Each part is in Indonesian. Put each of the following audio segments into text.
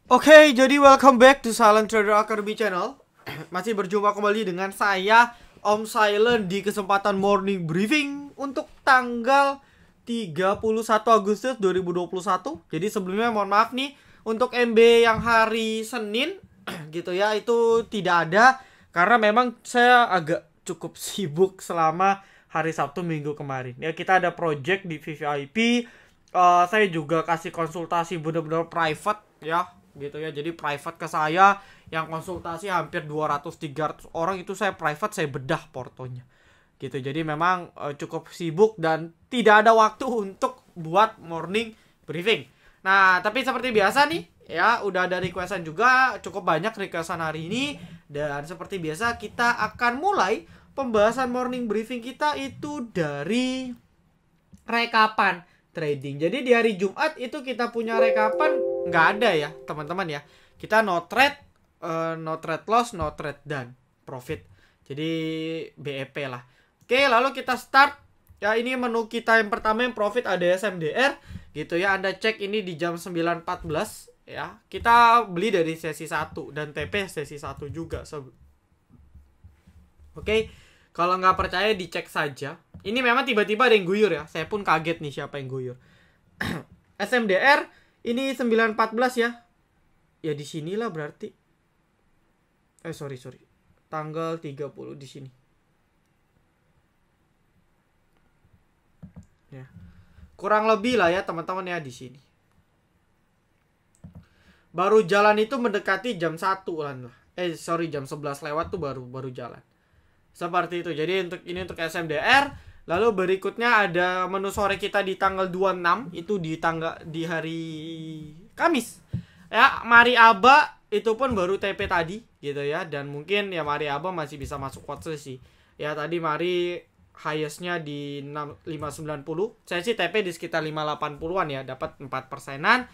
Oke, jadi welcome back to Silent Trader Academy channel. Masih berjumpa kembali dengan saya, Om Silent, di kesempatan morning briefing untuk tanggal 31 Agustus 2021. Jadi sebelumnya mohon maaf nih untuk MB yang hari Senin gitu ya, itu tidak ada karena memang saya agak cukup sibuk selama hari Sabtu minggu kemarin. Ya, kita ada project di VVIP. Saya juga kasih konsultasi benar-benar private ya, gitu ya. Jadi private ke saya yang konsultasi hampir 200-300 orang, itu saya private, saya bedah portonya gitu. Jadi memang cukup sibuk dan tidak ada waktu untuk buat morning briefing. Nah, tapi seperti biasa nih ya, udah ada requestan juga, cukup banyak requestan hari ini. Dan seperti biasa kita akan mulai pembahasan morning briefing kita itu dari rekapan trading. Jadi di hari Jumat itu kita punya rekapan nggak ada ya teman-teman ya. Kita no trade, no trade loss, no trade done, profit. Jadi BEP lah. Oke, lalu kita start. Ya, ini menu kita yang pertama yang profit ada SMDR gitu ya. Anda cek ini di jam 9.14 ya. Kita beli dari sesi 1 dan TP sesi 1 juga. Oke, kalau nggak percaya dicek saja. Ini memang tiba-tiba ada yang guyur ya. Saya pun kaget nih siapa yang guyur. SMDR ini 9.14 ya. Ya di sinilah berarti. Sorry. Tanggal 30 di sini. Ya. Kurang lebih lah ya teman-teman ya di sini. Baru jalan itu mendekati jam 1 lah. Jam 11 lewat tuh baru jalan. Seperti itu. Jadi untuk SMDR. Lalu berikutnya ada menu sore kita di tanggal 26, itu di hari Kamis. Ya, Mari Aba itu pun baru TP tadi gitu ya, dan mungkin ya Mari Aba masih bisa masuk watchlist sih. Ya tadi Mari highestnya di 590. Saya sih TP di sekitar 580-an ya, dapat 4%-an.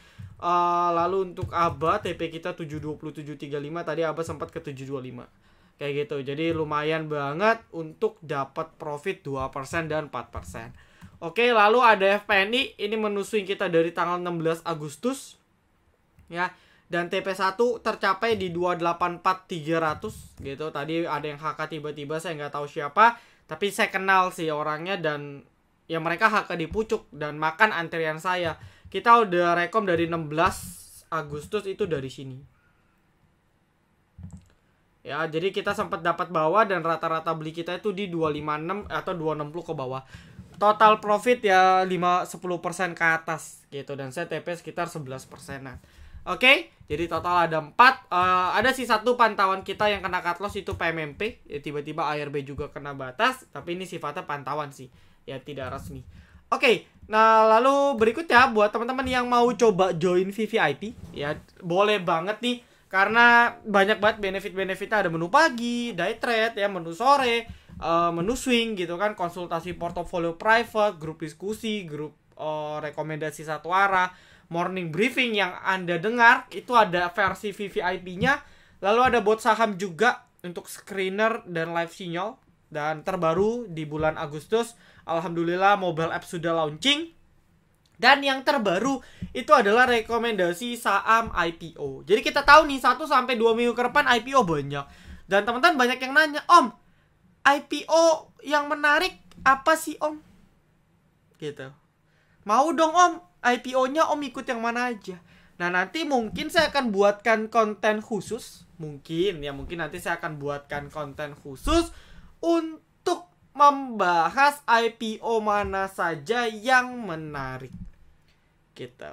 Lalu untuk Aba TP kita 720 735, tadi Aba sempat ke 725. Kayak gitu. Jadi lumayan banget untuk dapat profit 2% dan 4%. Oke, lalu ada FPNI. Ini menu swing kita dari tanggal 16 Agustus. Ya. Dan TP1 tercapai di 284.300 gitu. Tadi ada yang HK tiba-tiba, saya nggak tahu siapa, tapi saya kenal sih orangnya, dan ya mereka HK di pucuk dan makan antrian saya. Kita udah rekom dari 16 Agustus itu dari sini. Ya, jadi kita sempat dapat bawah dan rata-rata beli kita itu di 256 atau 260 ke bawah. Total profit ya 10% ke atas gitu, dan saya TP sekitar 11%-an. Oke, jadi total ada 4. Ada sih satu pantauan kita yang kena cut loss, itu PMMP. Ya, tiba-tiba ARB juga kena batas, tapi ini sifatnya pantauan sih. Ya, tidak resmi. Oke, nah lalu berikutnya buat teman-teman yang mau coba join VVIP, ya boleh banget nih. Karena banyak banget benefit-benefitnya. Ada menu pagi, day trade ya, menu sore, menu swing gitu kan, konsultasi portofolio private, grup diskusi, grup rekomendasi satu arah, morning briefing yang Anda dengar itu ada versi VVIP-nya. Lalu ada bot saham juga untuk screener dan live signal. Dan terbaru di bulan Agustus, alhamdulillah mobile app sudah launching. Dan yang terbaru itu adalah rekomendasi saham IPO. Jadi kita tahu nih 1-2 minggu ke depan IPO banyak. Dan teman-teman banyak yang nanya, Om, IPO yang menarik apa sih Om? Gitu. Mau dong Om, IPO-nya Om ikut yang mana aja. Nah, nanti mungkin saya akan buatkan konten khusus. Mungkin nanti saya akan buatkan konten khusus untuk membahas IPO mana saja yang menarik gitu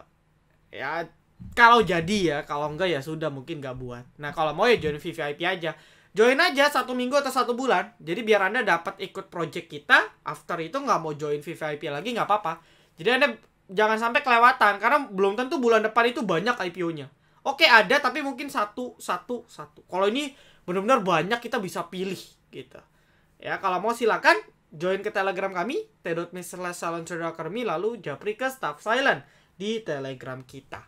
ya. Kalau jadi ya, kalau enggak ya sudah, mungkin nggak buat. Nah, kalau mau ya join VVIP aja, join aja 1 minggu atau 1 bulan. Jadi biar Anda dapat ikut project kita. After itu nggak mau join VVIP lagi nggak apa-apa. Jadi Anda jangan sampai kelewatan, karena belum tentu bulan depan itu banyak IPO-nya. Oke, ada, tapi mungkin satu. Kalau ini benar-benar banyak, kita bisa pilih gitu. Ya, kalau mau silakan join ke Telegram kami, t.me/silenttraderacademy, lalu japri ke staff silent di Telegram kita.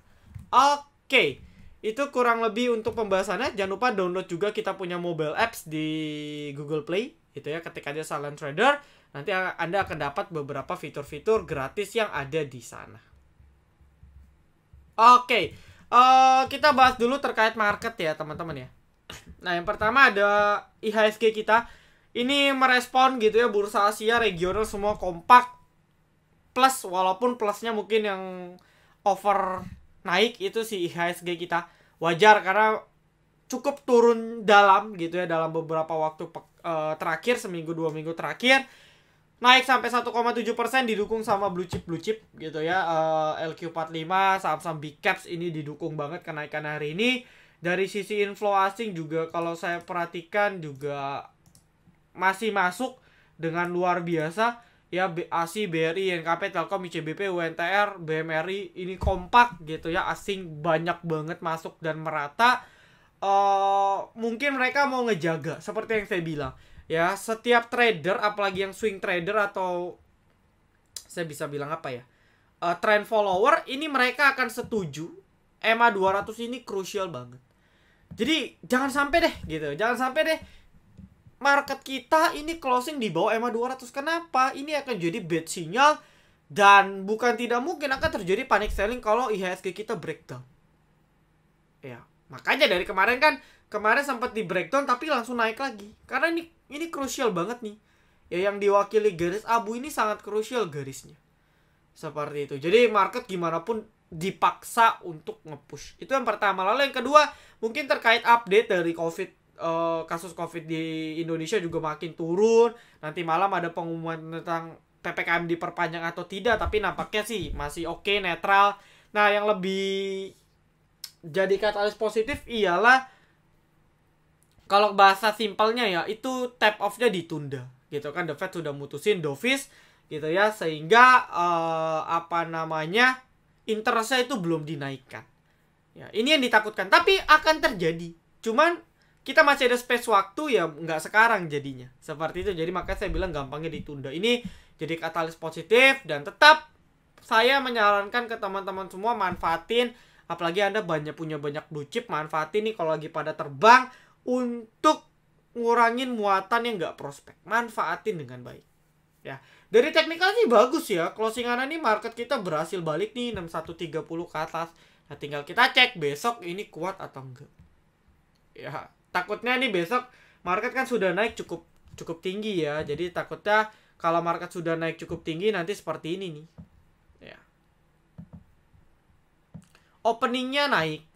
Oke, itu kurang lebih untuk pembahasannya. Jangan lupa download juga kita punya mobile apps di Google Play gitu ya. Ketik aja Silent Trader, nanti Anda akan dapat beberapa fitur-fitur gratis yang ada di sana. Oke, Kita bahas dulu terkait market ya teman-teman ya. Nah yang pertama ada IHSG kita. Ini merespon gitu ya, bursa Asia regional semua kompak plus, walaupun plusnya mungkin yang over naik itu si IHSG kita. Wajar karena cukup turun dalam gitu ya dalam beberapa waktu terakhir, seminggu 2 minggu terakhir. Naik sampai 1,7% didukung sama blue chip gitu ya. LQ45, saham-saham big caps ini didukung banget kenaikan hari ini. Dari sisi inflow asing juga kalau saya perhatikan juga masih masuk dengan luar biasa ya. ASI, BRI, NKP, Telkom, ICBP, UNTR, BMRI ini kompak gitu ya. Asing banyak banget masuk dan merata. Mungkin mereka mau ngejaga seperti yang saya bilang ya, setiap trader apalagi yang swing trader atau saya bisa bilang apa ya, trend follower, ini mereka akan setuju EMA 200 ini krusial banget. Jadi jangan sampai deh gitu, jangan sampai deh market kita ini closing di bawah EMA 200. Kenapa? Ini akan jadi bad sinyal dan bukan tidak mungkin akan terjadi panic selling kalau IHSG kita breakdown. Ya, makanya dari kemarin sempat di breakdown tapi langsung naik lagi. Karena ini krusial banget nih. Ya yang diwakili garis abu ini sangat krusial garisnya. Seperti itu. Jadi market gimana pun dipaksa untuk nge-push. Itu yang pertama. Lalu yang kedua, mungkin terkait update dari kasus COVID di Indonesia juga makin turun. Nanti malam ada pengumuman tentang PPKM diperpanjang atau tidak, tapi nampaknya sih masih oke, netral. Nah, yang lebih jadi katalis positif ialah kalau bahasa simpelnya ya, itu tap off-nya ditunda gitu kan. The Fed sudah mutusin dovish gitu ya, sehingga interestnya itu belum dinaikkan ya. Ini yang ditakutkan, tapi akan terjadi, cuman kita masih ada space waktu ya, nggak sekarang jadinya seperti itu. Jadi makanya saya bilang gampangnya ditunda. Ini jadi katalis positif, dan tetap saya menyarankan ke teman-teman semua manfaatin, apalagi Anda punya banyak blue chip, manfaatin nih kalau lagi pada terbang untuk ngurangin muatan yang nggak prospek. Manfaatin dengan baik ya. Dari teknikal sih bagus ya, closingan ini market kita berhasil balik nih 6130 ke atas. Nah tinggal kita cek besok ini kuat atau enggak ya. Takutnya nih besok market kan sudah naik cukup tinggi ya. Jadi takutnya kalau market sudah naik cukup tinggi nanti seperti ini nih ya, openingnya naik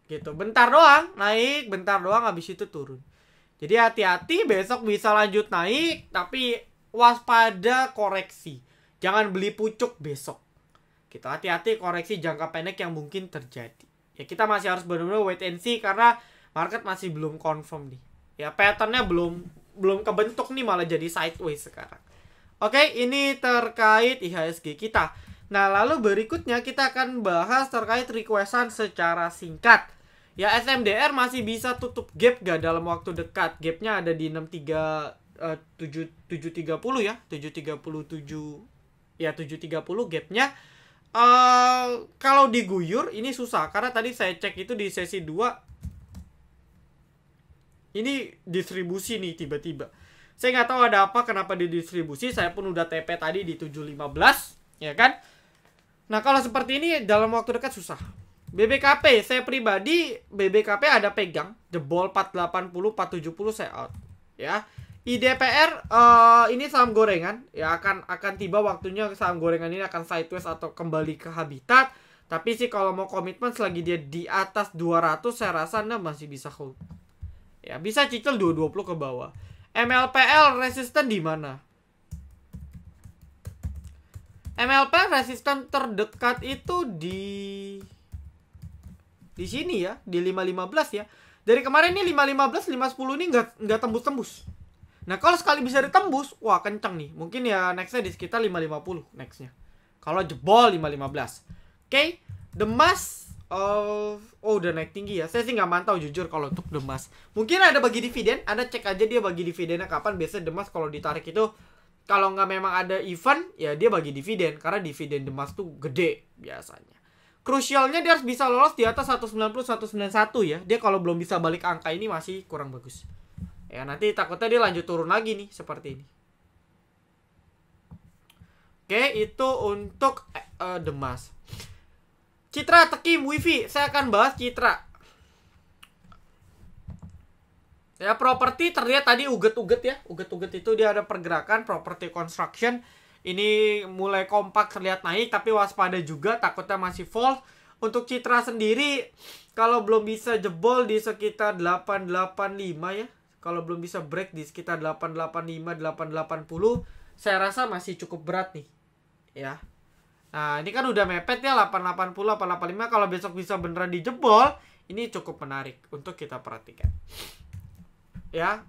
gitu, bentar doang naik, bentar doang habis itu turun. Jadi hati-hati, besok bisa lanjut naik, tapi waspada koreksi. Jangan beli pucuk besok gitu. Hati-hati koreksi jangka pendek yang mungkin terjadi ya. Kita masih harus benar-benar wait and see karena market masih belum confirm nih ya, patternnya belum kebentuk nih, malah jadi sideways sekarang. Oke, ini terkait IHSG kita. Nah lalu berikutnya kita akan bahas terkait requestan secara singkat ya. SMDR masih bisa tutup gap gak dalam waktu dekat? Gapnya ada di 730 ya, 737 ya, 730 gapnya. Kalau diguyur ini susah, karena tadi saya cek itu di sesi 2 ini distribusi nih tiba-tiba. Saya nggak tahu ada apa, kenapa didistribusi. Saya pun udah TP tadi di 715 ya kan. Nah kalau seperti ini dalam waktu dekat susah. BBKP, saya pribadi BBKP ada pegang jebol 480 470 saya out ya. IDPR ini saham gorengan ya, akan tiba waktunya saham gorengan ini akan sideways atau kembali ke habitat. Tapi sih kalau mau komitmen selagi dia di atas 200 saya rasa Anda masih bisa hold ya, bisa cicil 220 ke bawah. MLPL resisten di mana? MLPL resisten terdekat itu di sini ya, di 515 ya. Dari kemarin nih 515 510 ini nggak tembus-tembus. Nah, kalau sekali bisa ditembus, wah kenceng nih. Mungkin ya nextnya di sekitar 550 nextnya. Kalau jebol 515. Oke, Demas udah naik tinggi ya. Saya sih nggak mantau jujur kalau untuk Demas. Mungkin ada bagi dividen, Anda cek aja dia bagi dividennya kapan. Biasanya Demas kalau ditarik itu, kalau nggak memang ada event, ya dia bagi dividen. Karena dividen Demas tuh gede biasanya. Krusialnya dia harus bisa lolos di atas 190 191 ya. Dia kalau belum bisa balik angka ini masih kurang bagus. Ya nanti takutnya dia lanjut turun lagi nih seperti ini. Oke, itu untuk Demas. Citra, Tekim, Wifi, saya akan bahas Citra. Ya, properti terlihat tadi uget-uget ya. Uget-uget itu dia ada pergerakan properti construction. Ini mulai kompak terlihat naik, tapi waspada juga, takutnya masih false. Untuk Citra sendiri, kalau belum bisa jebol di sekitar 885 ya. Kalau belum bisa break di sekitar 885, 880, saya rasa masih cukup berat nih. Ya. Nah, ini kan udah mepet ya 880, 885. Kalau besok bisa beneran dijebol, ini cukup menarik untuk kita perhatikan. Ya.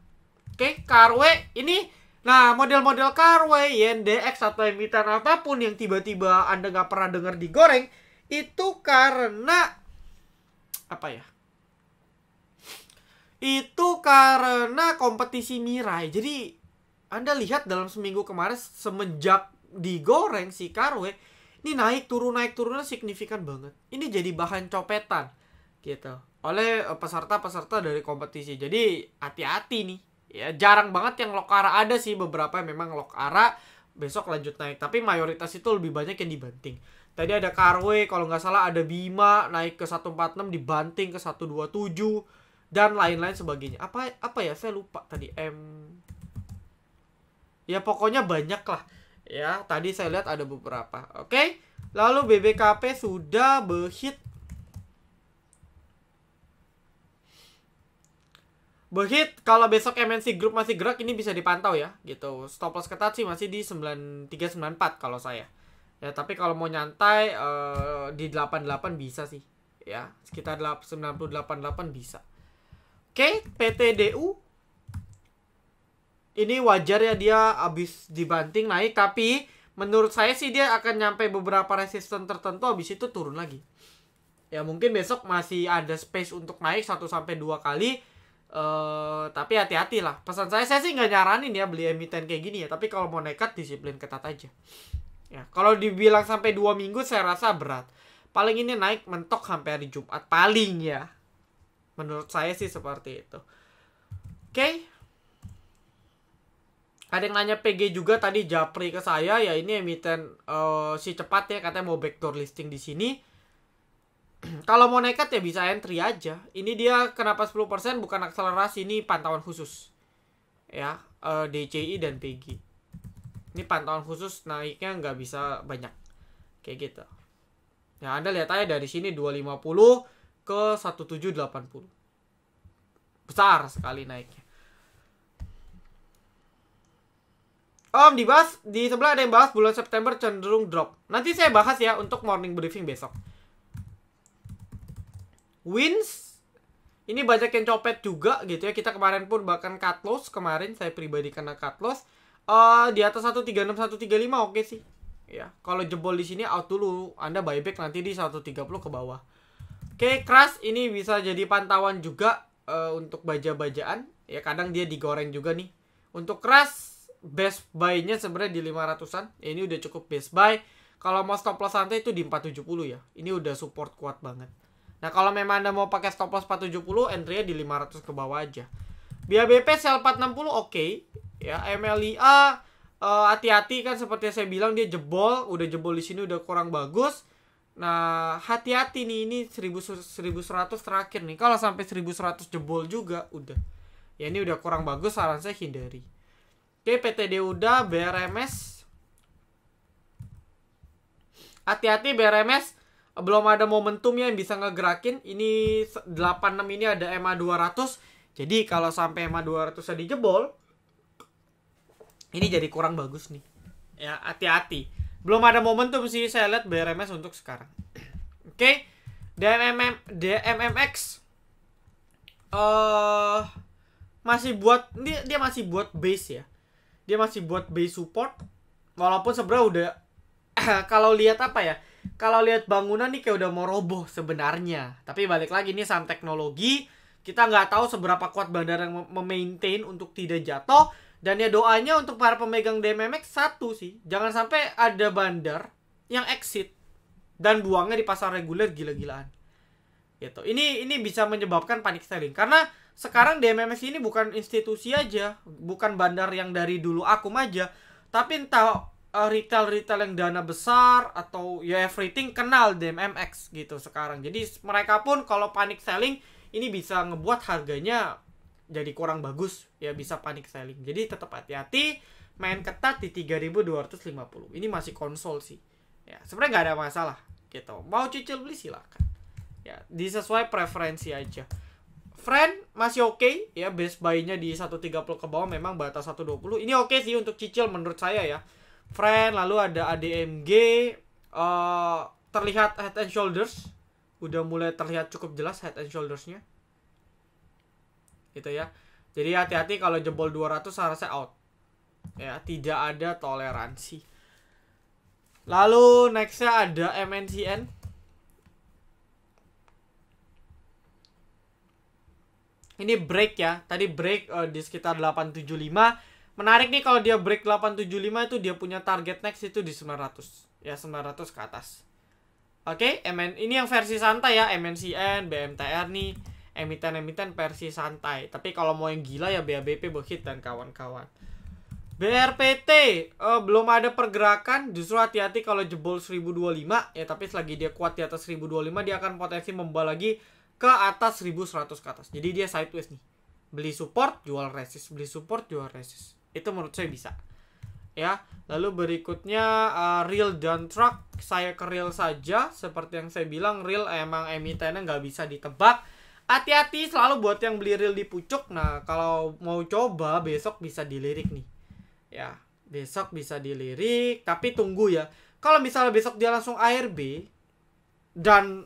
Oke, KRW ini. Nah, model-model KRW, YNDX atau emiten apapun yang tiba-tiba Anda nggak pernah dengar digoreng, itu karena apa ya? Itu karena kompetisi mirai. Jadi Anda lihat dalam seminggu kemarin semenjak digoreng si KRW, ini naik turunnya signifikan banget. Ini jadi bahan copetan gitu oleh peserta-peserta dari kompetisi. Jadi hati-hati nih. Ya, jarang banget yang Lokara, ada sih beberapa yang memang Lokara besok lanjut naik, tapi mayoritas itu lebih banyak yang dibanting. Tadi ada KRW, kalau nggak salah ada Bima naik ke 146, dibanting ke 127 dan lain-lain sebagainya. Apa ya, saya lupa tadi. Ya pokoknya banyak lah. Ya, tadi saya lihat ada beberapa. Oke. Lalu BBKP sudah behit. Kalau besok MNC Group masih gerak, ini bisa dipantau ya, gitu. Stop loss ketat sih masih di 9394 kalau saya. Ya, tapi kalau mau nyantai di 88 bisa sih. Ya, sekitar 98.8 bisa. Oke, PTDU. Ini wajar ya dia habis dibanting naik, tapi menurut saya sih dia akan nyampe beberapa resisten tertentu, habis itu turun lagi. Ya, mungkin besok masih ada space untuk naik 1-2 kali. Tapi hati-hati lah. Pesan saya sih nggak nyaranin ya beli emiten kayak gini ya. Tapi kalau mau nekat, disiplin ketat aja. Ya, kalau dibilang sampai 2 minggu saya rasa berat. Paling ini naik mentok sampai hari Jumat paling ya. Menurut saya sih seperti itu. Oke. Ada yang nanya PG juga tadi, Japri ke saya ya, ini emiten si cepat ya, katanya mau backdoor listing di sini. Kalau mau nekat ya bisa entry aja. Ini dia kenapa 10%, bukan akselerasi, ini pantauan khusus. Ya, DCI dan PG. Ini pantauan khusus, naiknya nggak bisa banyak. Kayak gitu. Ya, Anda lihat aja dari sini 250 ke 1780. Besar sekali naiknya. Dibahas di sebelah ada yang bahas bulan September cenderung drop. Nanti saya bahas ya untuk morning briefing besok. Wins ini banyak yang copet juga gitu ya. Kita kemarin pun bahkan cut loss, kemarin saya pribadi kena cut loss di atas 136 135 oke sih. Ya, kalau jebol di sini out dulu, Anda buyback nanti di 130 ke bawah. Oke, Crash ini bisa jadi pantauan juga untuk baja-bajaan. Ya, kadang dia digoreng juga nih. Untuk Crash best buy-nya sebenarnya di 500-an. Ya, ini udah cukup best buy. Kalau mau stop loss santai itu di 470 ya. Ini udah support kuat banget. Nah, kalau memang Anda mau pakai stop loss 470, entry-nya di 500 ke bawah aja. BABP sell 460 oke. Ya, MLIA hati-hati kan seperti yang saya bilang, dia jebol, udah jebol di sini udah kurang bagus. Nah, hati-hati nih, ini 1100 terakhir nih. Kalau sampai 1100 jebol juga udah. Ya, ini udah kurang bagus, saran saya hindari. Oke, PTD udah, BRMS. Hati-hati BRMS. Belum ada momentumnya yang bisa ngegerakin. Ini 86 ini ada MA 200. Jadi kalau sampai MA 200 dijebol, ini jadi kurang bagus nih. Ya, hati-hati. Belum ada momentum sih saya lihat BRMS untuk sekarang. Oke. DMMX masih buat dia masih buat base ya. Dia masih buat base support. Walaupun sebenarnya udah kalau lihat apa ya? Kalau lihat bangunan nih kayak udah mau roboh sebenarnya. Tapi balik lagi nih saham teknologi, kita nggak tahu seberapa kuat bandar yang memaintain untuk tidak jatuh. Dan ya doanya untuk para pemegang DMMX satu sih, jangan sampai ada bandar yang exit dan buangnya di pasar reguler gila-gilaan. Gitu. Ini bisa menyebabkan panic selling karena sekarang DMMX ini bukan institusi aja, bukan bandar yang dari dulu akum aja, tapi entah retail yang dana besar atau ya everything kenal DMMX gitu sekarang. Jadi mereka pun kalau panic selling ini bisa ngebuat harganya jadi kurang bagus, ya bisa panic selling. Jadi tetap hati-hati, main ketat di 3.250. Ini masih konsol sih. Ya, sebenarnya nggak ada masalah gitu. Mau cicil beli silakan. Ya, disesuai preferensi aja. Friend masih oke, ya, base buy-nya di 130 ke bawah, memang batas 120. Ini oke sih untuk cicil menurut saya ya. Friend, lalu ada ADMG, terlihat head and shoulders, udah mulai terlihat cukup jelas head and shoulders-nya. Gitu ya. Jadi hati-hati kalau jebol 200 harusnya out. Ya, tidak ada toleransi. Lalu nextnya ada MNCN. Ini break ya. Tadi break di sekitar 875. Menarik nih kalau dia break 875 itu dia punya target next itu di 900. Ya 900 ke atas. Oke, ini yang versi santai ya. MNCN, BMTR nih. Emiten-emiten versi santai. Tapi kalau mau yang gila ya BABP, Bohit dan kawan-kawan. BRPT belum ada pergerakan. Justru hati-hati kalau jebol 1025. Ya tapi selagi dia kuat di atas 1025 dia akan potensi membawa lagi ke atas 1100 ke atas. Jadi dia sideways nih. Beli support, jual resist. Beli support, jual resist. Itu menurut saya bisa. Ya, lalu berikutnya real dan truck. Saya ke real saja. Seperti yang saya bilang, real emang emitennya nggak bisa ditebak. Hati-hati selalu buat yang beli real di pucuk. Nah, kalau mau coba besok bisa dilirik nih. Ya, besok bisa dilirik. Tapi tunggu ya. Kalau misalnya besok dia langsung ARB dan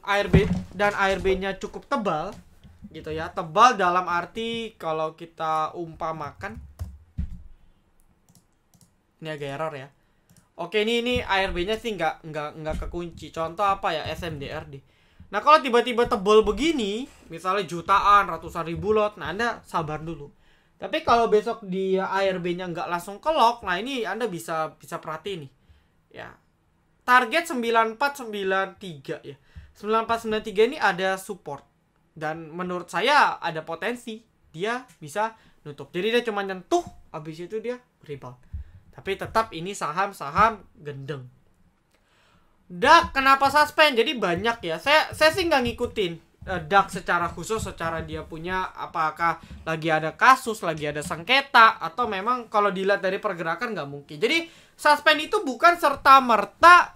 ARB-nya cukup tebal gitu ya. Tebal dalam arti kalau kita umpamakan, ini agak error ya. Oke, ini ARB-nya sih nggak kekunci. Contoh apa ya? SMDRD. Nah, kalau tiba-tiba tebal begini, misalnya jutaan, ratusan ribu lot, nah Anda sabar dulu. Tapi kalau besok dia ARB-nya nggak langsung ke lock, nah ini Anda bisa perhatiin nih. Ya. Target 9493 ya. 9493 ini ada support. Dan menurut saya ada potensi dia bisa nutup. Jadi dia cuma nyentuh, habis itu dia rebound. Tapi tetap ini saham-saham gendeng. DAX kenapa suspend? Jadi banyak ya. Saya sih nggak ngikutin DAX secara khusus, secara dia punya apakah lagi ada kasus, lagi ada sengketa, atau memang kalau dilihat dari pergerakan nggak mungkin. Jadi suspend itu bukan serta-merta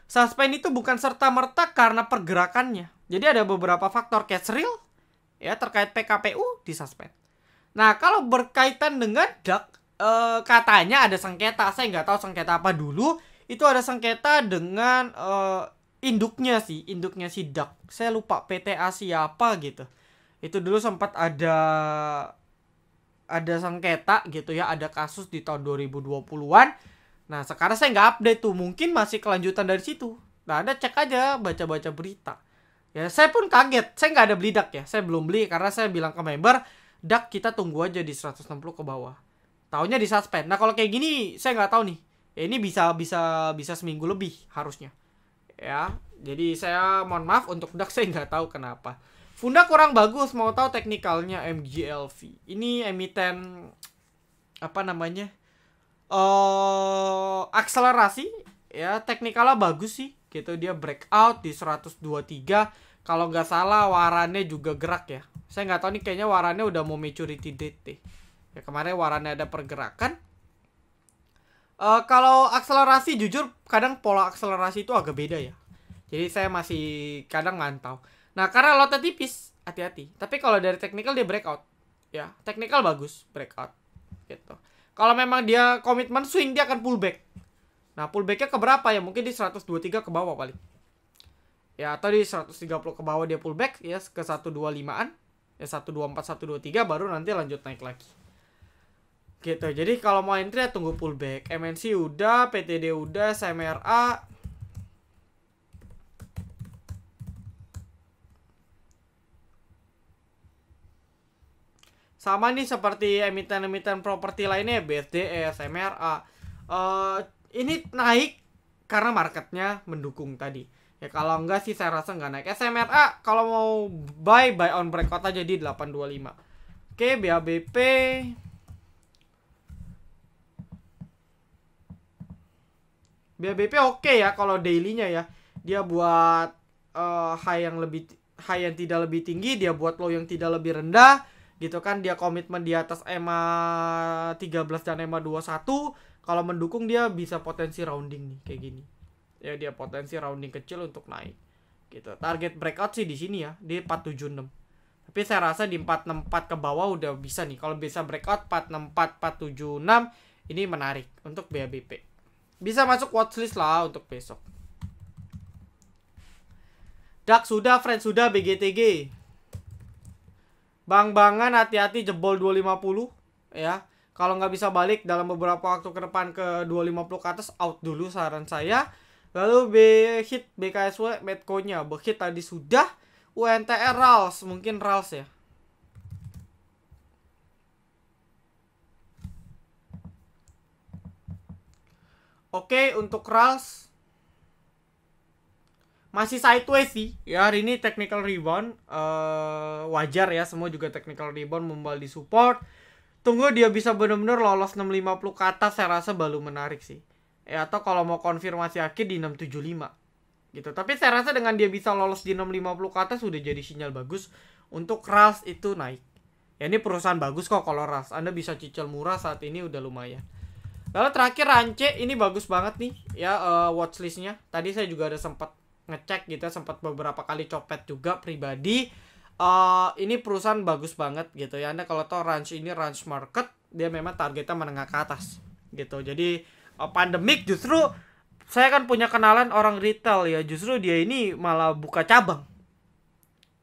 suspend itu bukan serta-merta karena pergerakannya. Jadi ada beberapa faktor cash real ya terkait PKPU di suspend. Nah, kalau berkaitan dengan DAX katanya ada sengketa. Saya nggak tahu sengketa apa dulu. Itu ada sengketa dengan induknya si DAX. Saya lupa PTA siapa gitu. Itu dulu sempat ada sengketa gitu ya, ada kasus di tahun 2020-an. Nah, sekarang saya nggak update tuh, mungkin masih kelanjutan dari situ. Nah, Anda cek aja, baca-baca berita. Ya, saya pun kaget, saya nggak ada beli DAX ya, saya belum beli karena saya bilang ke member, DAX kita tunggu aja di 160 ke bawah. Taunya di suspend. Nah, kalau kayak gini, saya nggak tahu nih. Ya, ini bisa seminggu lebih harusnya. Ya, jadi saya mohon maaf untuk DAX, saya nggak tahu kenapa. Funda kurang bagus, mau tahu teknikalnya MGLV. Ini emiten apa namanya? Akselerasi ya, teknikalnya bagus sih gitu, dia breakout di 123. Kalau nggak salah warannya juga gerak ya, saya nggak tahu nih, kayaknya warannya udah mau maturity date deh ya. Kemarin warannya ada pergerakan. Kalau akselerasi jujur kadang pola akselerasi itu agak beda ya, jadi saya masih kadang mantau. Nah, karena lotnya tipis, hati-hati. Tapi kalau dari teknikal dia breakout ya, teknikal bagus breakout gitu. Kalau memang dia komitmen swing, dia akan pullback. Nah, pullbacknya ke berapa ya? Mungkin di 123 ke bawah paling. Ya, atau di 130 ke bawah dia pullback ya, ke 125-an. Ya, 124, 123 baru nanti lanjut naik lagi. Gitu. Jadi kalau mau entry ya tunggu pullback. MNC udah, PTD udah, SMRA. Sama nih seperti emiten-emiten properti lainnya, BSDS, MRA. Ini naik karena marketnya mendukung tadi. Ya kalau enggak sih saya rasa nggak naik. SMRA kalau mau buy on breakout aja di 825. Oke, BABP. BHBP oke ya kalau daily-nya ya. Dia buat high yang tidak lebih tinggi, dia buat low yang tidak lebih rendah gitu kan. Dia komitmen di atas EMA 13 dan EMA 21. Kalau mendukung dia bisa potensi rounding nih kayak gini. Ya dia potensi rounding kecil untuk naik. Gitu. Target breakout sih di sini ya, di 476. Tapi saya rasa di 464 ke bawah udah bisa nih. Kalau bisa breakout 464 476 ini menarik untuk BHBP. Bisa masuk watchlist lah untuk besok. DAX sudah, Friend sudah, BGTG. Bang-bangan hati-hati jebol 250 ya. Kalau nggak bisa balik dalam beberapa waktu ke depan ke 250 ke atas, out dulu saran saya. Lalu hit BKSW Medco-nya, hit tadi sudah. UNTR RALS, mungkin RALS ya. Oke, untuk RALS masih sideways sih. Ya, hari ini technical rebound, wajar ya, semua juga technical rebound membal di support. Tunggu dia bisa benar-benar lolos 650 ke atas, saya rasa baru menarik sih. Ya, atau kalau mau konfirmasi akhir di 675 gitu. Tapi saya rasa dengan dia bisa lolos di 650 ke atas sudah jadi sinyal bagus untuk RALS itu naik. Ya ini perusahaan bagus kok kalau RALS. Anda bisa cicil murah saat ini udah lumayan. Lalu terakhir Rance, ini bagus banget nih ya watchlistnya. Tadi saya juga ada sempat ngecek gitu, sempat beberapa kali copet juga pribadi. Ini perusahaan bagus banget gitu ya. Anda kalau tahu Rance ini Rance Market, dia memang targetnya menengah ke atas gitu. Jadi pandemik justru saya kan punya kenalan orang retail ya, justru dia ini malah buka cabang.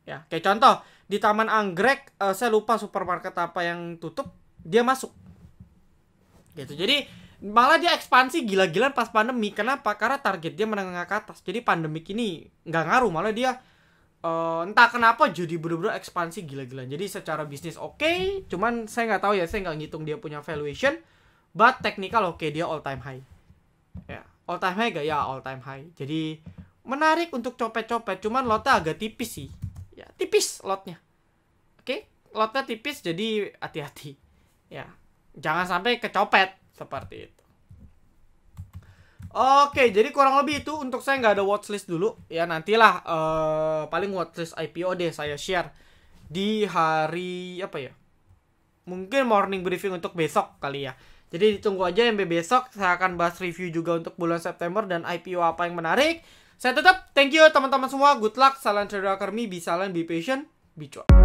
Ya, kayak contoh di Taman Anggrek, saya lupa supermarket apa yang tutup, dia masuk. Gitu. Jadi malah dia ekspansi gila-gilaan pas pandemi. Kenapa? Karena target dia menengah ke atas. Jadi pandemik ini nggak ngaruh, malah dia entah kenapa jadi bener-bener ekspansi gila-gilaan. Jadi secara bisnis oke, cuman saya nggak tahu ya, saya nggak ngitung dia punya valuation, but technical oke, dia all time high. Ya. All time high gak? Ya all time high. Jadi menarik untuk copet-copet. Cuman lotnya agak tipis sih. Ya tipis lotnya. Oke, lotnya tipis jadi hati-hati. Ya, jangan sampai kecopet seperti itu. Oke, jadi kurang lebih itu untuk saya nggak ada watchlist dulu. Ya nantilah paling watchlist IPO deh saya share di hari apa ya? Mungkin morning briefing untuk besok kali ya. Jadi ditunggu aja MB besok. Saya akan bahas review juga untuk bulan September dan IPO apa yang menarik. Saya tetap thank you teman-teman semua. Good luck. Salam Trader Academy. Be silent, be patient, be cuan.